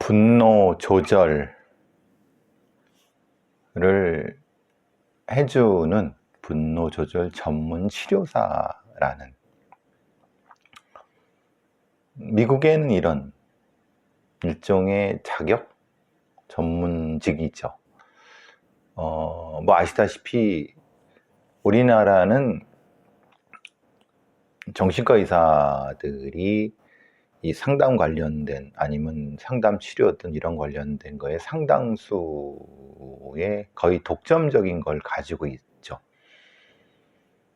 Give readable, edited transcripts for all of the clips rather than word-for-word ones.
분노 조절을 해주는 분노 조절 전문 치료사라는, 미국에는 이런 일종의 자격 전문직이죠. 뭐 아시다시피 우리나라는 정신과 의사들이 이 상담 관련된, 아니면 상담 치료든 이런 관련된 거에 상당수의 거의 독점적인 걸 가지고 있죠.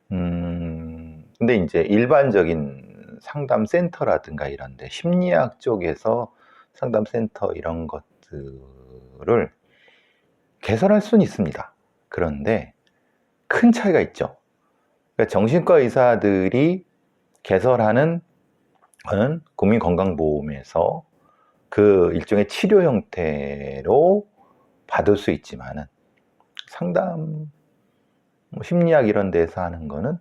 근데 이제 일반적인 상담 센터라든가 이런데, 심리학 쪽에서 상담 센터 이런 것들을 개설할 수는 있습니다. 그런데 큰 차이가 있죠. 그러니까 정신과 의사들이 개설하는 거는 국민건강보험에서 그 일종의 치료 형태로 받을 수 있지만은, 상담, 심리학 이런 데서 하는 거는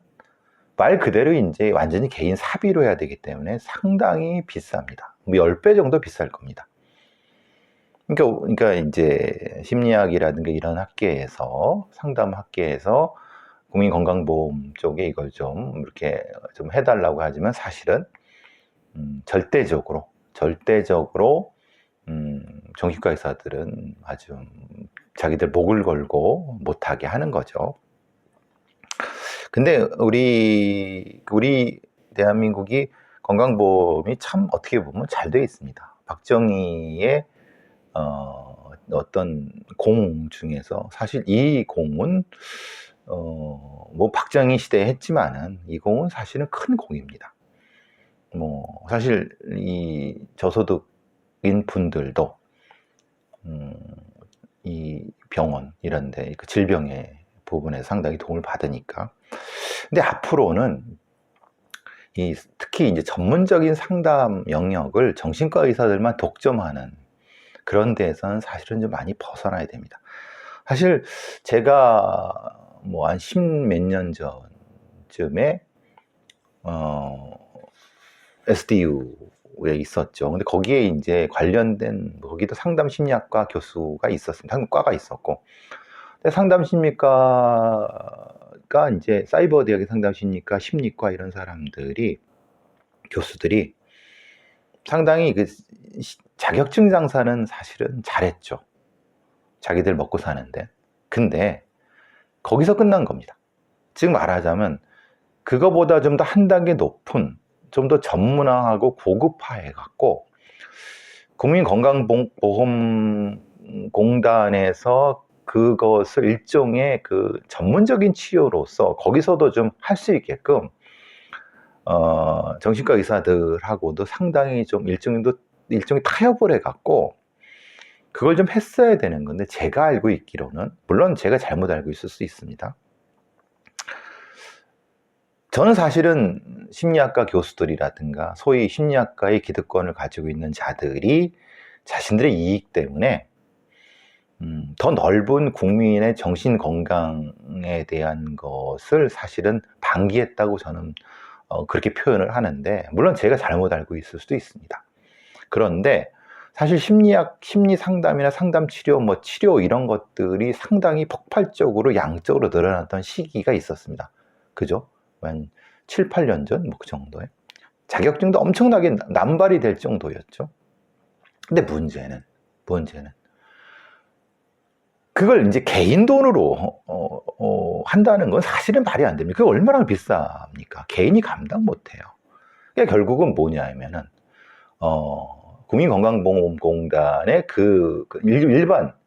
말 그대로 이제 완전히 개인 사비로 해야 되기 때문에 상당히 비쌉니다. 뭐 10배 정도 비쌀 겁니다. 그러니까 이제 심리학이라든가 이런 학계에서, 상담 학계에서 국민건강보험 쪽에 이걸 좀 이렇게 좀 해달라고 하지만, 사실은 절대적으로 정신과 의사들은 아주 자기들 목을 걸고 못하게 하는 거죠. 근데 우리 대한민국이 건강보험이 참 어떻게 보면 잘 되어 있습니다. 박정희의 어떤 공 중에서, 사실 이 공은 뭐 박정희 시대에 했지만은 이 공은 사실은 큰 공입니다. 뭐 사실 이 저소득인 분들도 이 병원 이런데 그 질병의 부분에 상당히 도움을 받으니까. 근데 앞으로는 특히 이제 전문적인 상담 영역을 정신과 의사들만 독점하는 그런 데에서는 사실은 좀 많이 벗어나야 됩니다. 사실 제가 뭐 한 10몇 년 전쯤에 SDU에 있었죠. 근데 거기에 이제 관련된, 거기도 상담 심리학과 교수가 있었습니다. 상담과가 있었고, 근데 상담 심리과가 이제 사이버 대학의 상담 심리과, 심리과 이런 사람들이, 교수들이 상당히 그 자격증 장사는 사실은 잘했죠. 자기들 먹고 사는데. 근데 거기서 끝난 겁니다. 즉 말하자면 그거보다 좀 더 한 단계 높은, 좀 더 전문화하고 고급화해 갖고 국민건강보험공단에서 그것을 일종의 그 전문적인 치료로서 거기서도 좀 할 수 있게끔 정신과 의사들하고도 상당히 좀 일종의 타협을 해 갖고 그걸 좀 했어야 되는 건데, 제가 알고 있기로는, 물론 제가 잘못 알고 있을 수 있습니다. 저는 사실은 심리학과 교수들이라든가 소위 심리학과의 기득권을 가지고 있는 자들이 자신들의 이익 때문에 더 넓은 국민의 정신 건강에 대한 것을 사실은 방기했다고 저는 그렇게 표현을 하는데, 물론 제가 잘못 알고 있을 수도 있습니다. 그런데 사실 심리학, 심리 상담이나 상담 치료, 뭐 치료 이런 것들이 상당히 폭발적으로 양적으로 늘어났던 시기가 있었습니다. 그죠? 한 7, 8년 전, 뭐 그 정도에. 자격증도 엄청나게 남발이 될 정도였죠. 근데 문제는 그걸 이제 개인 돈으로 한다는 건 사실은 말이 안 됩니다. 그게 얼마나 비쌉니까? 개인이 감당 못 해요. 그러니까 결국은 뭐냐 하면은, 국민건강보험공단의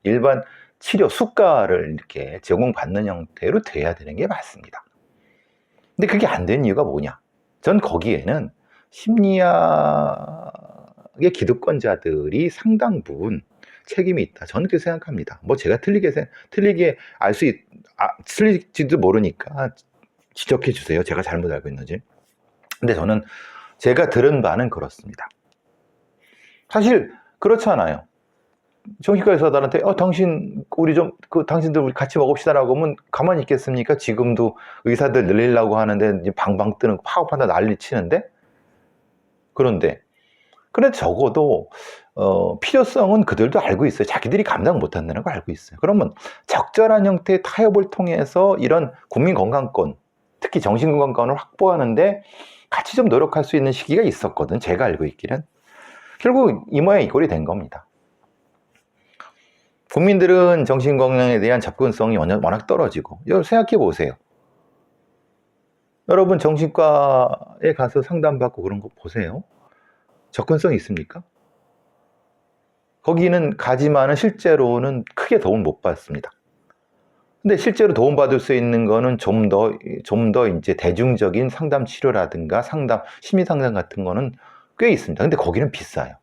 일반 치료 수가를 이렇게 제공받는 형태로 돼야 되는 게 맞습니다. 근데 그게 안 된 이유가 뭐냐? 전 거기에는 심리학의 기득권자들이 상당 부분 책임이 있다. 저는 그렇게 생각합니다. 뭐 제가 틀리게 틀릴지도 모르니까 지적해 주세요. 제가 잘못 알고 있는지. 근데 저는 제가 들은 바는 그렇습니다. 사실 그렇잖아요. 정신과 의사들한테 당신들 우리 같이 먹읍시다라고 하면 가만히 있겠습니까? 지금도 의사들 늘리려고 하는데 방방 뜨는 파업한다 난리 치는데. 그런데 그런데 적어도 필요성은 그들도 알고 있어요. 자기들이 감당 못한다는 걸 알고 있어요. 그러면 적절한 형태의 타협을 통해서 이런 국민건강권, 특히 정신건강권을 확보하는데 같이 좀 노력할 수 있는 시기가 있었거든. 제가 알고 있기는. 결국 이 모양 이 꼴이 된 겁니다. 국민들은 정신건강에 대한 접근성이 워낙 떨어지고, 생각해 보세요. 여러분 정신과에 가서 상담받고 그런 거 보세요. 접근성이 있습니까? 거기는 가지만은 실제로는 크게 도움 못 받습니다. 근데 실제로 도움받을 수 있는 거는 좀 더 이제 대중적인 상담 치료라든가 심리 상담 같은 거는 꽤 있습니다. 근데 거기는 비싸요.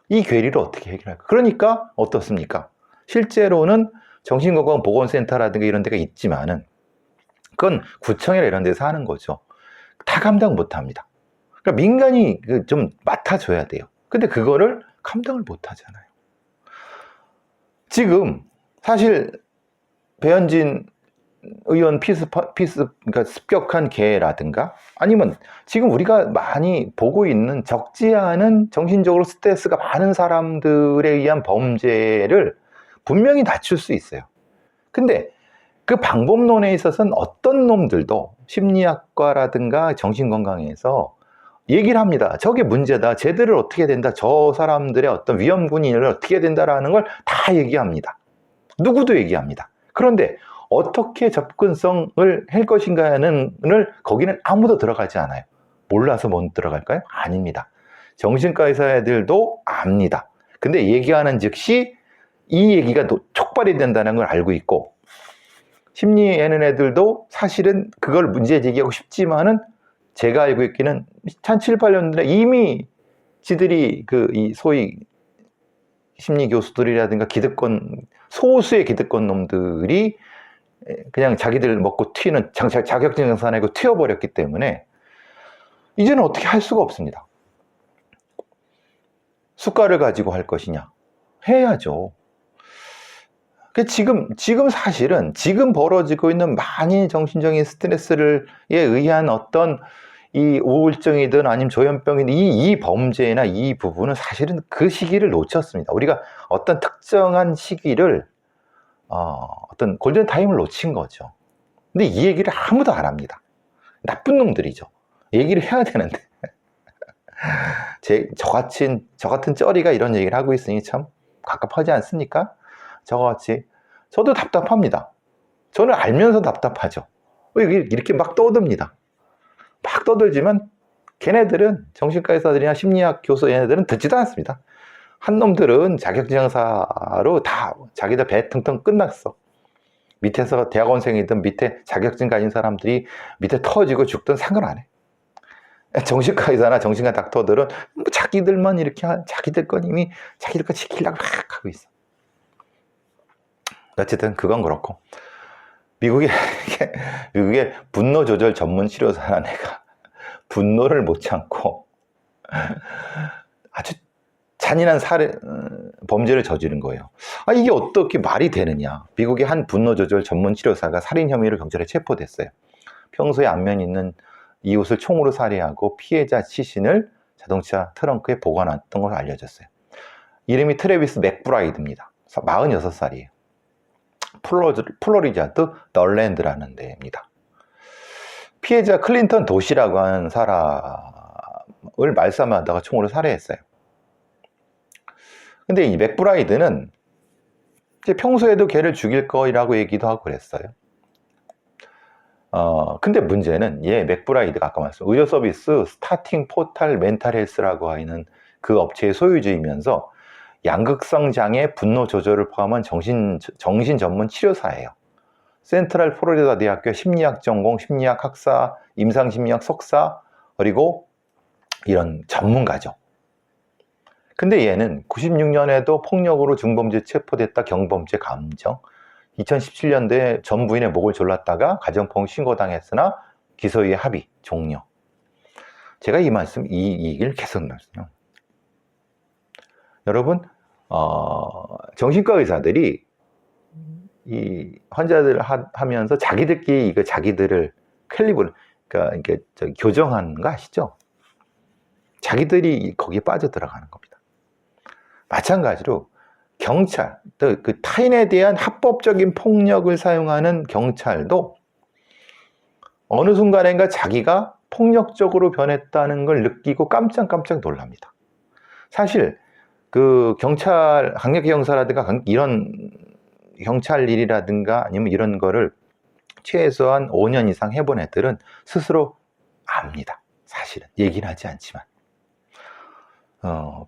이 괴리를 어떻게 해결할까? 그러니까 어떻습니까? 실제로는 정신건강보건센터라든가 이런 데가 있지만은 그건 구청이나 이런 데서 하는 거죠. 다 감당 못 합니다. 그러니까 민간이 좀 맡아줘야 돼요. 근데 그거를 감당을 못 하잖아요. 지금 사실 배현진 의원 그러니까 습격한 개라든가 아니면 지금 우리가 많이 보고 있는 적지 않은 정신적으로 스트레스가 많은 사람들에 의한 범죄를 분명히 낮출 수 있어요. 근데 그 방법론에 있어서는 어떤 놈들도 심리학과라든가 정신건강에서 얘기를 합니다. 저게 문제다. 쟤들을 어떻게 된다. 저 사람들의 어떤 위험군인을 어떻게 된다라는 걸 다 얘기합니다. 누구도 얘기합니다. 그런데 어떻게 접근성을 할 것인가는 거기는 아무도 들어가지 않아요. 몰라서 못 들어갈까요? 아닙니다. 정신과 의사들도 압니다. 근데 얘기하는 즉시 이 얘기가 촉발이 된다는 걸 알고 있고 심리에는 애들도 사실은 그걸 문제 제기하고 싶지만은 제가 알고 있기는 한 7, 8년 전에 이미 지들이 이 소위 심리 교수들이라든가 소수의 기득권 놈들이 그냥 자기들 먹고 튀는 자격증 장사 내고 튀어버렸기 때문에 이제는 어떻게 할 수가 없습니다. 수가를 가지고 할 것이냐? 해야죠. 지금 사실은 지금 벌어지고 있는 많은 정신적인 스트레스에 의한 어떤 이 우울증이든 아니면 조현병이든 이 범죄나 이 부분은 사실은 그 시기를 놓쳤습니다. 우리가 어떤 특정한 시기를 어떤 골든타임을 놓친 거죠. 근데 이 얘기를 아무도 안 합니다. 나쁜 놈들이죠. 얘기를 해야 되는데 저 같은 쩌리가 이런 얘기를 하고 있으니 참 갑갑하지 않습니까? 저같이 저도 답답합니다. 저는 알면서 답답하죠. 이렇게 막 떠듭니다. 막 떠들지만 걔네들은 정신과 의사들이나 심리학 교수 얘네들은 듣지도 않습니다. 한 놈들은 자격증사로 다 자기들 배 텅텅 끝났어. 밑에서 대학원생이든 밑에 자격증 가진 사람들이 밑에 터지고 죽든 상관 안 해. 정신과 의사나 정신과 닥터들은 뭐 자기들만 이렇게 자기들 건 이미 자기들 거 지키려고 막 하고 있어. 어쨌든 그건 그렇고 미국의 분노 조절 전문 치료사라는 애가 분노를 못 참고 아주 잔인한 범죄를 저지른 거예요. 이게 어떻게 말이 되느냐. 미국의 한 분노 조절 전문 치료사가 살인 혐의로 경찰에 체포됐어요. 평소에 안면 있는 이웃을 총으로 살해하고 피해자 시신을 자동차 트렁크에 보관했던 걸로 알려졌어요. 이름이 트래비스 맥브라이드입니다. 46살이에요. 플로리다주 널랜드라는 데입니다. 피해자 클린턴 도시라고 하는 사람을 말싸움하다가 총으로 살해했어요. 근데 이 맥브라이드는 평소에도 걔를 죽일 거라고 얘기도 하고 그랬어요. 근데 문제는 맥브라이드가 아까 말씀 의료 서비스 스타팅 포탈 멘탈 헬스라고 하는 그 업체의 소유주이면서 양극성 장애 분노 조절을 포함한 정신 전문 치료사예요. 센트럴 플로리다 대학교 심리학 전공, 심리학 학사, 임상심리학 석사, 그리고 이런 전문가죠. 근데 얘는 96년에도 폭력으로 중범죄 체포됐다 경범죄 감정, 2017년도에 전 부인의 목을 졸랐다가 가정폭력 신고당했으나 기소유예 합의 종료. 제가 이 얘기를 계속 말씀해요. 여러분, 정신과 의사들이 이 환자들을 하면서 자기들끼리 자기들을 그러니까 교정하는 거 아시죠? 자기들이 거기에 빠져들어가는 겁니다. 마찬가지로 경찰, 또 그 타인에 대한 합법적인 폭력을 사용하는 경찰도 어느 순간인가 자기가 폭력적으로 변했다는 걸 느끼고 깜짝깜짝 놀랍니다. 사실 그 경찰, 강력계 형사라든가 이런 경찰 일이라든가 아니면 이런 거를 최소한 5년 이상 해본 애들은 스스로 압니다. 사실은 얘기는 하지 않지만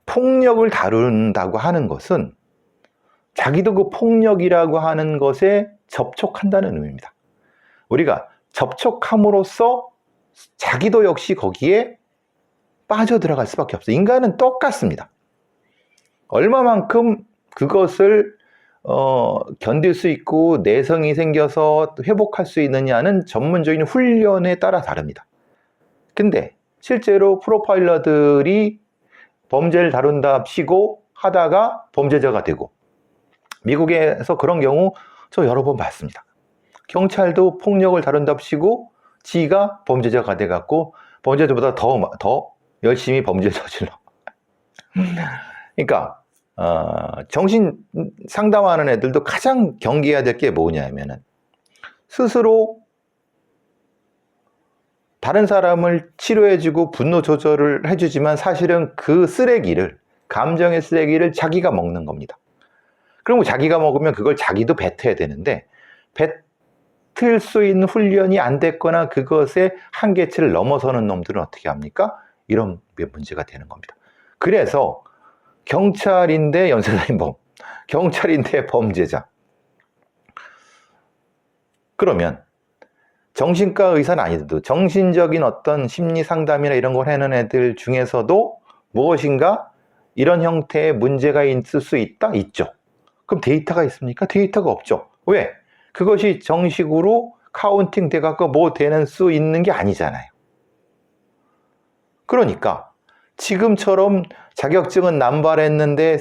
폭력을 다룬다고 하는 것은 자기도 그 폭력이라고 하는 것에 접촉한다는 의미입니다. 우리가 접촉함으로써 자기도 역시 거기에 빠져들어갈 수밖에 없어요. 인간은 똑같습니다. 얼마만큼 그것을 견딜 수 있고 내성이 생겨서 회복할 수 있느냐는 전문적인 훈련에 따라 다릅니다. 근데 실제로 프로파일러들이 범죄를 다룬답시고 하다가 범죄자가 되고, 미국에서 그런 경우 저 여러 번 봤습니다. 경찰도 폭력을 다룬답시고 지가 범죄자가 돼갖고 범죄자보다 더 열심히 범죄를 저질러. 그러니까 정신 상담하는 애들도 가장 경계해야 될 게 뭐냐면은 스스로 다른 사람을 치료해주고 분노 조절을 해주지만 사실은 그 쓰레기를, 감정의 쓰레기를 자기가 먹는 겁니다. 그럼 자기가 먹으면 그걸 자기도 뱉어야 되는데 뱉을 수 있는 훈련이 안 됐거나 그것의 한계치를 넘어서는 놈들은 어떻게 합니까? 이런 문제가 되는 겁니다. 그래서 경찰인데 연쇄살인범, 경찰인데 범죄자. 그러면 정신과 의사는 아니더라도 정신적인 어떤 심리 상담이나 이런 걸 하는 애들 중에서도 무엇인가 이런 형태의 문제가 있을 수 있다? 있죠. 그럼 데이터가 있습니까? 데이터가 없죠. 왜? 그것이 정식으로 카운팅 돼갖고 뭐 되는 수 있는 게 아니잖아요. 그러니까 지금처럼 자격증은 남발했는데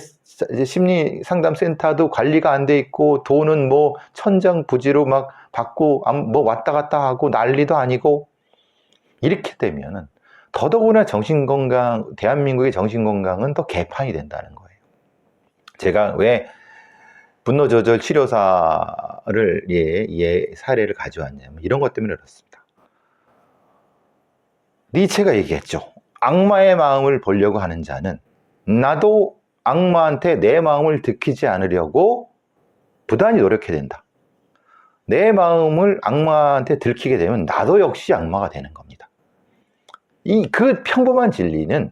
심리상담센터도 관리가 안 돼 있고 돈은 뭐 천정부지로 막 받고 뭐 왔다 갔다 하고 난리도 아니고 이렇게 되면은 더더구나 정신건강, 대한민국의 정신건강은 더 개판이 된다는 거예요. 제가 왜 분노조절 치료사를 사례를 가져왔냐면 이런 것 때문에 그렇습니다. 니체가 얘기했죠. 악마의 마음을 보려고 하는 자는 나도 악마한테 내 마음을 들키지 않으려고 부단히 노력해야 된다. 내 마음을 악마한테 들키게 되면 나도 역시 악마가 되는 겁니다. 그 평범한 진리는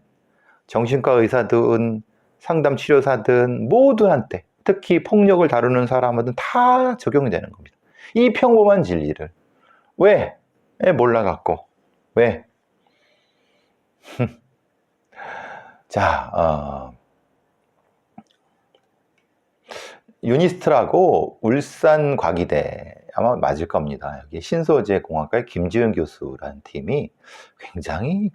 정신과 의사든 상담 치료사든 모두한테, 특히 폭력을 다루는 사람한테는 다 적용이 되는 겁니다. 이 평범한 진리를 왜 몰라갖고 왜? 자, 유니스트라고 울산 과기대 아마 맞을 겁니다. 여기 신소재공학과의 김지은 교수라는 팀이 굉장히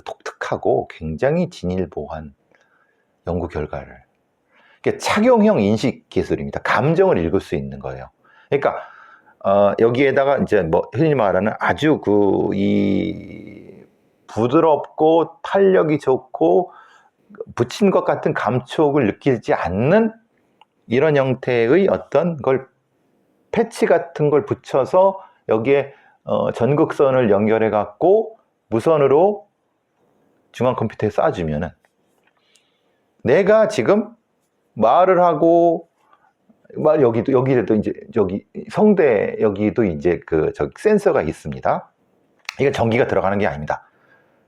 독특하고 굉장히 진일보한 연구 결과를, 착용형 인식 기술입니다. 감정을 읽을 수 있는 거예요. 그러니까 여기에다가 이제 뭐 흔히 말하는 아주 이 부드럽고 탄력이 좋고 붙인 것 같은 감촉을 느끼지 않는 이런 형태의 어떤 걸 패치 같은 걸 붙여서 여기에 전극선을 연결해 갖고 무선으로 중앙 컴퓨터에 쏴주면은 내가 지금 말을 하고 여기도 이제 저기 성대 여기도 이제 센서가 있습니다. 이게 전기가 들어가는 게 아닙니다.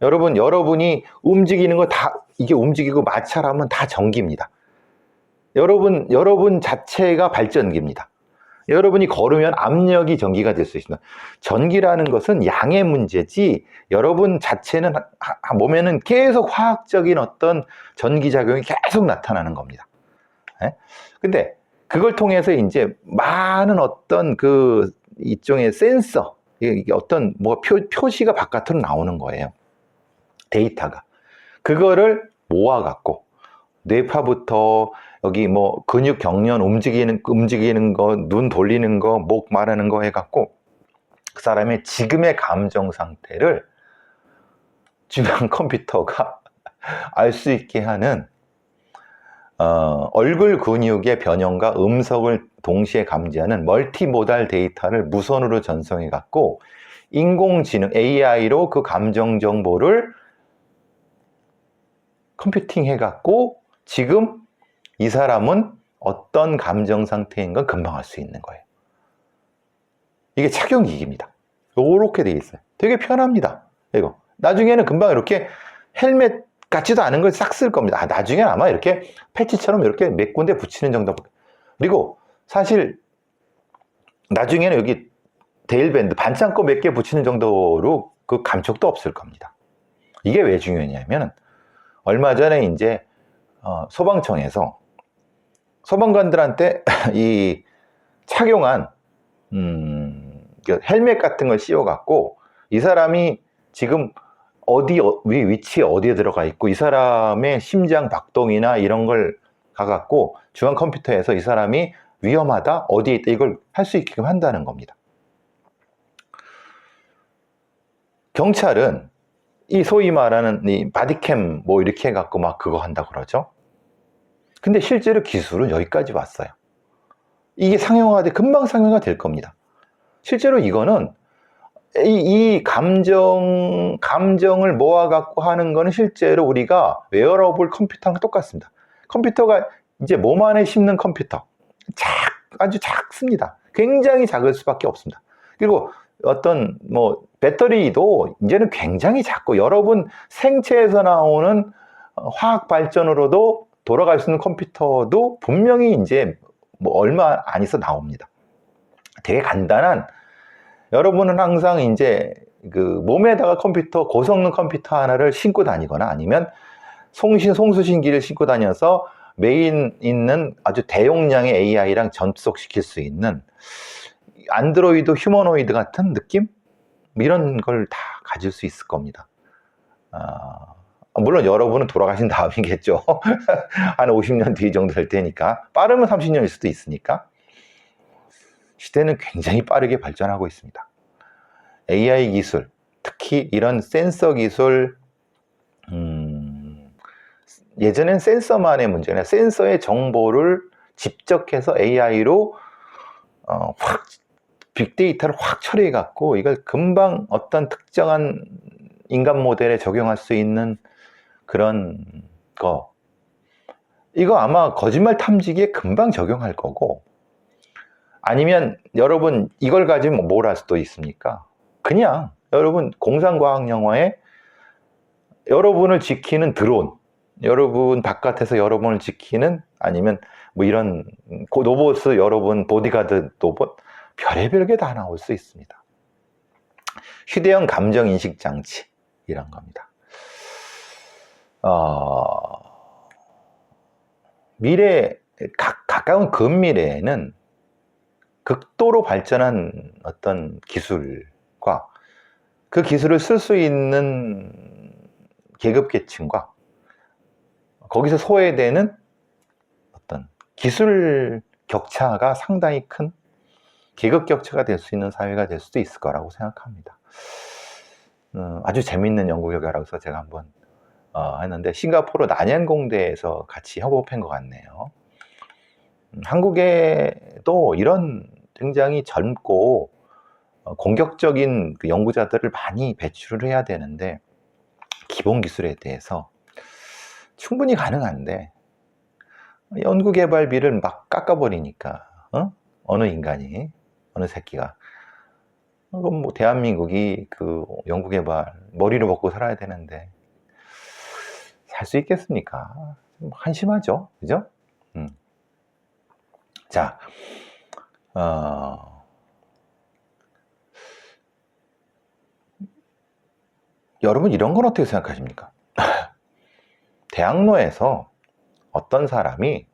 여러분이 움직이는 거 다 이게 움직이고 마찰하면 다 전기입니다. 여러분 자체가 발전기입니다. 여러분이 걸으면 압력이 전기가 될 수 있습니다. 전기라는 것은 양의 문제지 여러분 자체는 몸에는 계속 화학적인 어떤 전기작용이 계속 나타나는 겁니다. 근데 그걸 통해서 이제 많은 어떤 이쪽의 센서, 이게 어떤 뭐 표시가 바깥으로 나오는 거예요. 데이터가. 그거를 모아갖고 뇌파부터 여기 뭐 근육 경련 움직이는 거, 눈 돌리는 거, 목 말하는 거 해갖고 그 사람의 지금의 감정 상태를 중앙 컴퓨터가 알 수 있게 하는 얼굴 근육의 변형과 음성을 동시에 감지하는 멀티모달 데이터를 무선으로 전송해 갖고 인공지능 AI로 그 감정 정보를 컴퓨팅 해 갖고 지금 이 사람은 어떤 감정 상태인 건 금방 알 수 있는 거예요. 이게 착용기기입니다. 이렇게 돼 있어요. 되게 편합니다. 이거 나중에는 금방 이렇게 헬멧 같지도 않은 걸 싹 쓸 겁니다. 나중에는 아마 이렇게 패치처럼 이렇게 몇 군데 붙이는 정도. 그리고 사실 나중에는 여기 데일밴드 반창고 몇 개 붙이는 정도로 그 감촉도 없을 겁니다. 이게 왜 중요하냐면 얼마 전에 이제 소방청에서 소방관들한테 이 착용한 헬멧 같은 걸 씌워 갖고 이 사람이 지금 위치에 어디에 들어가 있고 이 사람의 심장 박동이나 이런 걸 가갖고 중앙 컴퓨터에서 이 사람이 위험하다, 어디에 있다, 이걸 할 수 있게끔 한다는 겁니다. 경찰은 이 소위 말하는 이 바디캠 뭐 이렇게 해갖고 막 그거 한다 그러죠. 근데 실제로 기술은 여기까지 왔어요. 이게 상용화돼 금방 상용화 될 겁니다. 실제로 이거는 이 감정을 모아갖고 하는 거는 실제로 우리가 웨어러블 컴퓨터랑 똑같습니다. 컴퓨터가 이제 몸 안에 심는 컴퓨터. 아주 작습니다. 굉장히 작을 수밖에 없습니다. 그리고 어떤 뭐 배터리도 이제는 굉장히 작고 여러분 생체에서 나오는 화학 발전으로도 돌아갈 수 있는 컴퓨터도 분명히 이제 뭐 얼마 안 있어 나옵니다. 되게 간단한 여러분은 항상 이제 그 몸에다가 고성능 컴퓨터 하나를 신고 다니거나 아니면 송수신기를 신고 다녀서 메인 있는 아주 대용량의 AI랑 접속시킬 수 있는 안드로이드 휴머노이드 같은 느낌? 이런 걸 다 가질 수 있을 겁니다. 물론 여러분은 돌아가신 다음이겠죠. 한 50년 뒤 정도 될 테니까. 빠르면 30년일 수도 있으니까. 시대는 굉장히 빠르게 발전하고 있습니다. AI 기술, 특히 이런 센서 기술, 예전엔 센서만의 문제는 센서의 정보를 집적해서 AI로 확 빅데이터를 확 처리해 갖고 이걸 금방 어떤 특정한 인간 모델에 적용할 수 있는 그런 거, 이거 아마 거짓말 탐지기에 금방 적용할 거고, 아니면 여러분 이걸 가지고 뭘 할 수도 있습니까? 그냥 여러분 공상과학 영화에 여러분을 지키는 드론, 여러분 바깥에서 여러분을 지키는, 아니면 뭐 이런 로봇, 여러분 보디가드 로봇, 별의별 게 다 나올 수 있습니다. 휴대용 감정 인식 장치 이런 겁니다. 가까운 근미래에는 극도로 발전한 어떤 기술과 그 기술을 쓸 수 있는 계급계층과 거기서 소외되는 어떤 기술 격차가 상당히 큰 계급 격차가 될 수 있는 사회가 될 수도 있을 거라고 생각합니다. 아주 재밌는 연구 결과라서 제가 한번 했는데, 싱가포르 난양공대에서 같이 협업한 것 같네요. 한국에도 이런 굉장히 젊고 공격적인 그 연구자들을 많이 배출을 해야 되는데, 기본 기술에 대해서 충분히 가능한데 연구개발비를 막 깎아버리니까 어느 인간이, 어느 새끼가, 그럼 뭐 대한민국이 그 연구개발 머리를 먹고 살아야 되는데 살 수 있겠습니까? 좀 한심하죠, 그죠? 자, 여러분 이런 건 어떻게 생각하십니까? 대학로에서 어떤 사람이,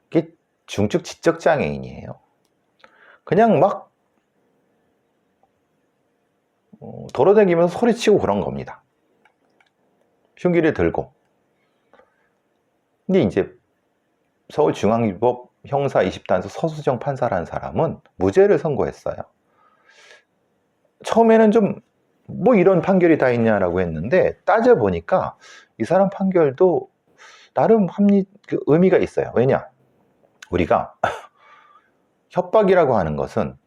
이게 중증 지적장애인이에요. 그냥 막 돌아다니면서 소리치고 그런 겁니다. 흉기를 들고. 근데 이제 서울중앙지법 형사 20단소 서수정 판사라는 사람은 무죄를 선고했어요. 처음에는 좀 뭐 이런 판결이 다 있냐라고 했는데 따져보니까 이 사람 판결도 나름 의미가 있어요. 왜냐? 우리가 협박이라고 하는 것은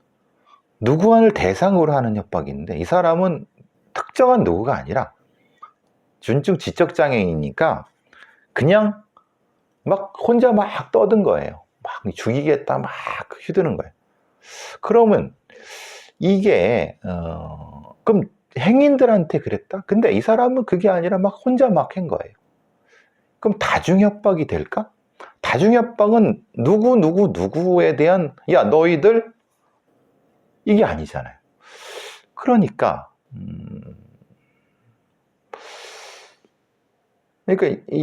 누구를 대상으로 하는 협박인데, 이 사람은 특정한 누구가 아니라 준증 지적장애인이니까 그냥 막 혼자 막 떠든 거예요. 막 죽이겠다 막 휘두는 거예요. 그러면 이게 그럼 행인들한테 그랬다? 근데 이 사람은 그게 아니라 막 혼자 막 한 거예요. 그럼 다중협박이 될까? 다중협박은 누구에 대한, 야 너희들, 이게 아니잖아요. 그러니까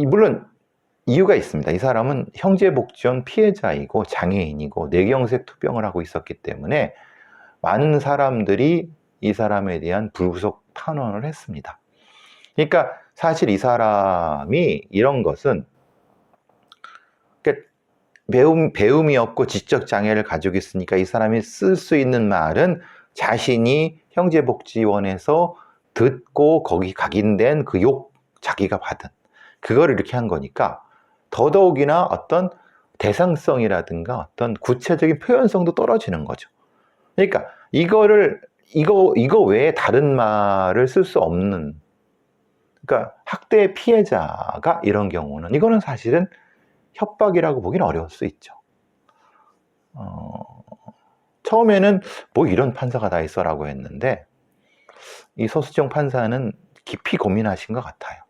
물론 이유가 있습니다. 이 사람은 형제복지원 피해자이고 장애인이고 뇌경색 투병을 하고 있었기 때문에 많은 사람들이 이 사람에 대한 불구속 탄원을 했습니다. 그러니까 사실 이 사람이 이런 것은, 그러니까 배움이 없고 지적 장애를 가지고 있으니까 이 사람이 쓸 수 있는 말은 자신이 형제복지원에서 듣고 거기 각인된 그 욕 자기가 받은 그거를 이렇게 한 거니까, 더더욱이나 어떤 대상성이라든가 어떤 구체적인 표현성도 떨어지는 거죠. 그러니까 이거 외에 다른 말을 쓸 수 없는, 그러니까 학대 피해자가 이런 경우는 이거는 사실은 협박이라고 보기는 어려울 수 있죠. 처음에는 뭐 이런 판사가 다 있어라고 했는데, 이 서수정 판사는 깊이 고민하신 것 같아요.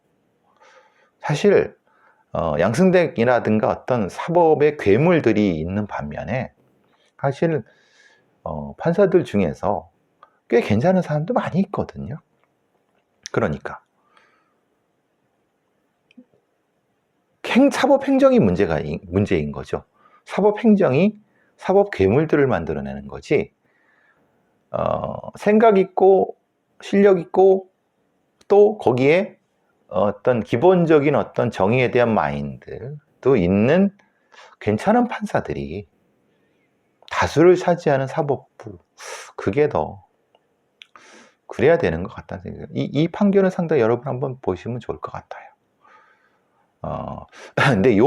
사실 양승택이라든가 어떤 사법의 괴물들이 있는 반면에 사실 판사들 중에서 꽤 괜찮은 사람도 많이 있거든요. 그러니까 사법행정이 문제인 거죠. 사법행정이 사법 괴물들을 만들어내는 거지, 생각 있고 실력 있고 또 거기에 어떤 기본적인 어떤 정의에 대한 마인드도 있는 괜찮은 판사들이 다수를 차지하는 사법부, 그게 더 그래야 되는 것 같다는 생각이. 이 판결은 상당히 여러분 한번 보시면 좋을 것 같아요. 근데 요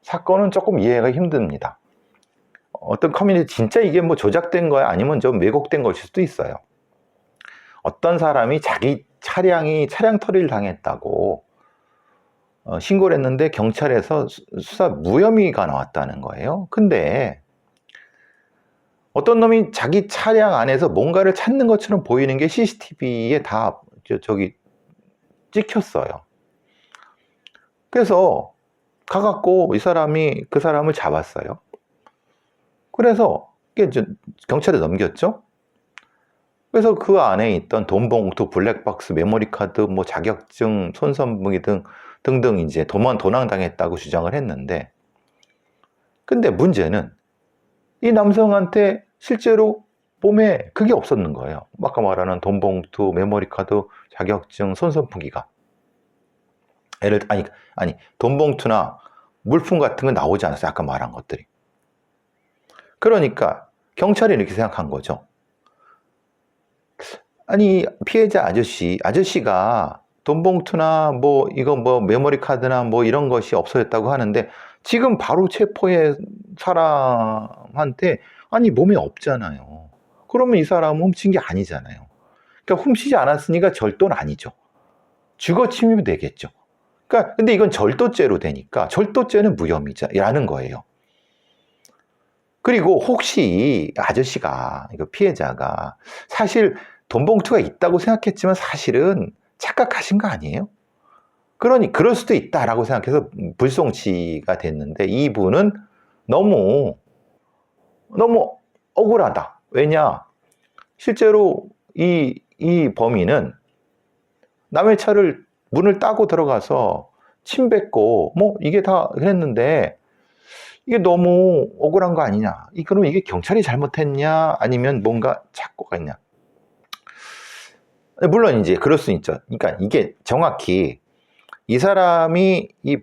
사건은 조금 이해가 힘듭니다. 어떤 커뮤니티, 진짜 이게 뭐 조작된 거야 아니면 좀 왜곡된 것일 수도 있어요. 어떤 사람이 자기 차량偷를 당했다고 신고를 했는데 경찰에서 수사 무혐의가 나왔다는 거예요. 근데 어떤 놈이 자기 차량 안에서 뭔가를 찾는 것처럼 보이는 게 CCTV에 다 찍혔어요. 그래서 가갖고 그 사람을 잡았어요. 그래서 경찰에 넘겼죠. 그래서 그 안에 있던 돈봉투, 블랙박스, 메모리카드, 뭐 자격증, 손선무기 등등 이제 도난당했다고 주장을 했는데, 근데 문제는 이 남성한테 실제로 몸에 그게 없었는 거예요. 아까 말하는 돈봉투, 메모리카드, 자격증, 손선풍기가. 아니 돈봉투나 물품 같은 건 나오지 않았어요. 아까 말한 것들이. 그러니까 경찰이 이렇게 생각한 거죠. 아니 피해자 아저씨가 돈봉투나 뭐 이거 뭐 메모리 카드나 뭐 이런 것이 없어졌다고 하는데, 지금 바로 체포해 사람한테 아니 몸에 없잖아요. 그러면 이 사람은 훔친 게 아니잖아요. 그러니까 훔치지 않았으니까 절도는 아니죠. 주거 침입이 되겠죠. 그러니까 근데 이건 절도죄로 되니까 절도죄는 무혐의라는 거예요. 그리고 혹시 아저씨가, 이거 피해자가 사실 돈봉투가 있다고 생각했지만 사실은 착각하신 거 아니에요? 그럴 수도 있다라고 생각해서 불송치가 됐는데, 이분은 너무 억울하다. 왜냐? 실제로 이 범인은 남의 차를 문을 따고 들어가서 침 뱉고 뭐 이게 다 그랬는데, 이게 너무 억울한 거 아니냐? 그럼 이게 경찰이 잘못했냐? 아니면 뭔가 착오가 있냐? 물론 이제 그럴 수 있죠. 그러니까 이게 정확히 이 사람이 이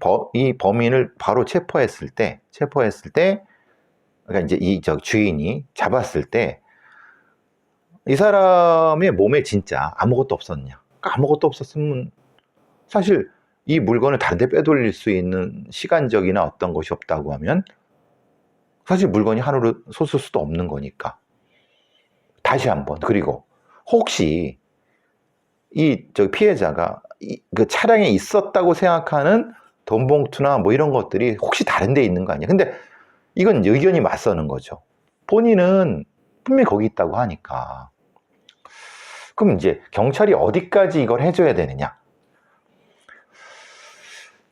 범인을 바로 체포했을 때, 그러니까 이제 주인이 잡았을 때, 이 사람의 몸에 진짜 아무것도 없었냐? 아무것도 없었으면 사실 이 물건을 다른 데 빼돌릴 수 있는 시간적이나 어떤 것이 없다고 하면 사실 물건이 하루로 솟을 수도 없는 거니까. 다시 한번, 그리고 혹시 피해자가 그 차량에 있었다고 생각하는 돈 봉투나 뭐 이런 것들이 혹시 다른 데 있는 거 아니야? 근데 이건 의견이 맞서는 거죠. 본인은 분명히 거기 있다고 하니까. 그럼 이제 경찰이 어디까지 이걸 해줘야 되느냐?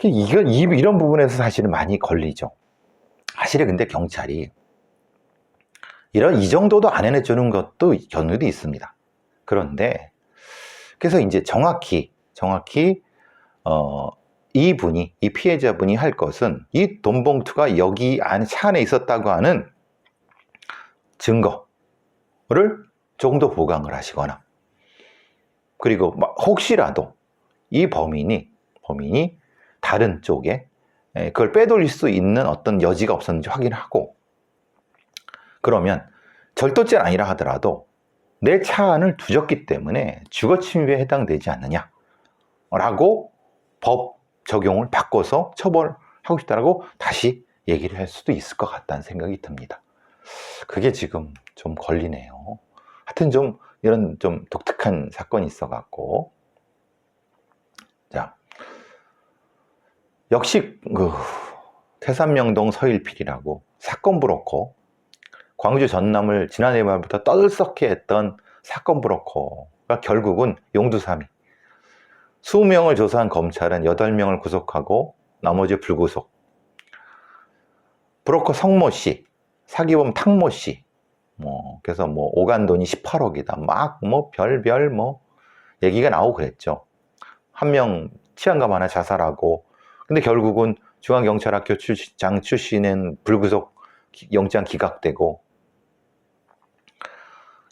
이런 부분에서 사실은 많이 걸리죠. 사실은 근데 경찰이 이 정도도 안 해내주는 것도 경우도 있습니다. 그런데 그래서 이제 정확히 이 피해자분이 할 것은 이 돈 봉투가 여기 안에 차 안에 있었다고 하는 증거를 조금 더 보강을 하시거나, 그리고 혹시라도 이 범인이 다른 쪽에 그걸 빼돌릴 수 있는 어떤 여지가 없었는지 확인하고, 그러면 절도죄는 아니라 하더라도 내 차 안을 뒤졌기 때문에 주거침입에 해당되지 않느냐 라고 법 적용을 바꿔서 처벌하고 싶다라고 다시 얘기를 할 수도 있을 것 같다는 생각이 듭니다. 그게 지금 좀 걸리네요. 하여튼 좀 이런 좀 독특한 사건이 있어 갖고, 자, 역시 그 태산명동 서일필이라고 사건 브로커, 광주 전남을 지난해 말부터 떠들썩해 했던 사건 브로커가 결국은 용두사미, 20명을 조사한 검찰은 8명을 구속하고 나머지 불구속. 브로커 성모 씨, 사기범 탕모 씨, 그래서 오간 돈이 18억이다. 별별 얘기가 나오고 그랬죠. 한 명 치안감 하나 자살하고, 근데 결국은 중앙경찰학교 장 출신은 불구속 영장 기각되고,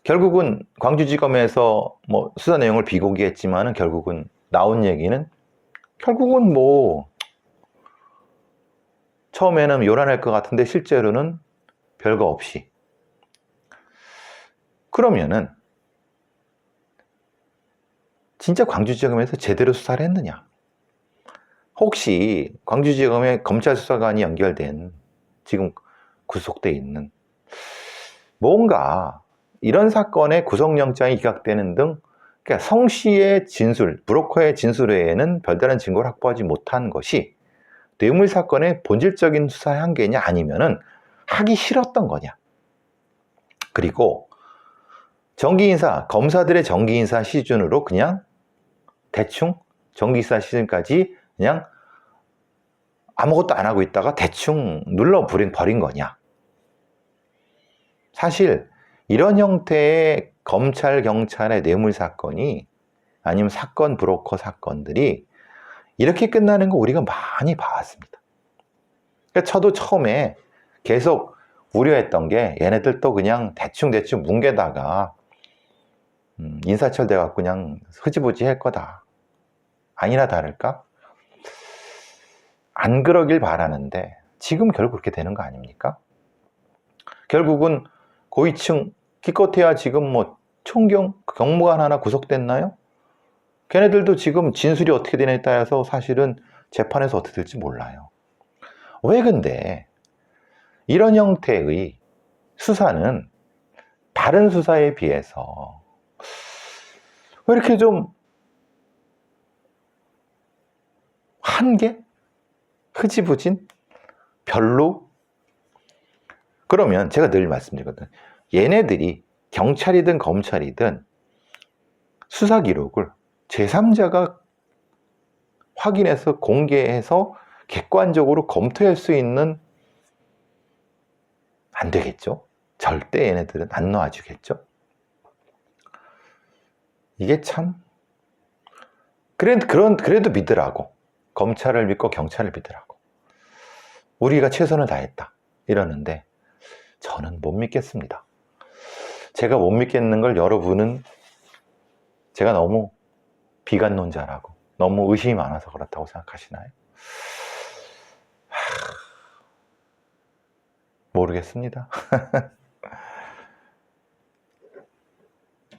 결국은 광주지검에서 수사 내용을 비공개했지만은 결국은 나온 얘기는 결국은 처음에는 요란할 것 같은데 실제로는 별거 없이. 그러면은 진짜 광주지검에서 제대로 수사를 했느냐? 혹시 광주지검에 검찰 수사관이 연결된, 지금 구속돼 있는, 뭔가 이런 사건의 구속영장이 기각되는 등, 그러니까 성 씨의 진술, 브로커의 진술 외에는 별다른 증거를 확보하지 못한 것이 뇌물 사건의 본질적인 수사의 한계냐, 아니면은 하기 싫었던 거냐. 그리고 정기인사, 검사들의 정기인사 시즌으로 그냥 대충 정기인사 시즌까지 그냥 아무것도 안 하고 있다가 대충 눌러버린 거냐. 사실 이런 형태의 검찰, 경찰의 뇌물 사건이, 아니면 사건 브로커 사건들이 이렇게 끝나는 거 우리가 많이 봐왔습니다. 그러니까 저도 처음에 계속 우려했던 게, 얘네들 또 그냥 대충 뭉개다가 인사철 돼갖고 그냥 흐지부지 할 거다. 아니나 다를까? 안 그러길 바라는데 지금 결국 그렇게 되는 거 아닙니까? 결국은 고위층, 기껏해야 지금 경무관 하나 구속됐나요? 걔네들도 지금 진술이 어떻게 되냐에 따라서 사실은 재판에서 어떻게 될지 몰라요. 왜 근데 이런 형태의 수사는 다른 수사에 비해서 왜 이렇게 좀 한계? 흐지부진? 별로? 그러면 제가 늘 말씀드리거든요. 얘네들이 경찰이든 검찰이든 수사 기록을 제3자가 확인해서 공개해서 객관적으로 검토할 수 있는, 안 되겠죠? 절대 얘네들은 안 놔주겠죠? 이게 참, 그래도 믿으라고. 검찰을 믿고 경찰을 믿으라고. 우리가 최선을 다했다. 이러는데 저는 못 믿겠습니다. 제가 못 믿겠는 걸 여러분은 제가 너무 비관론자라고, 너무 의심이 많아서 그렇다고 생각하시나요? 모르겠습니다.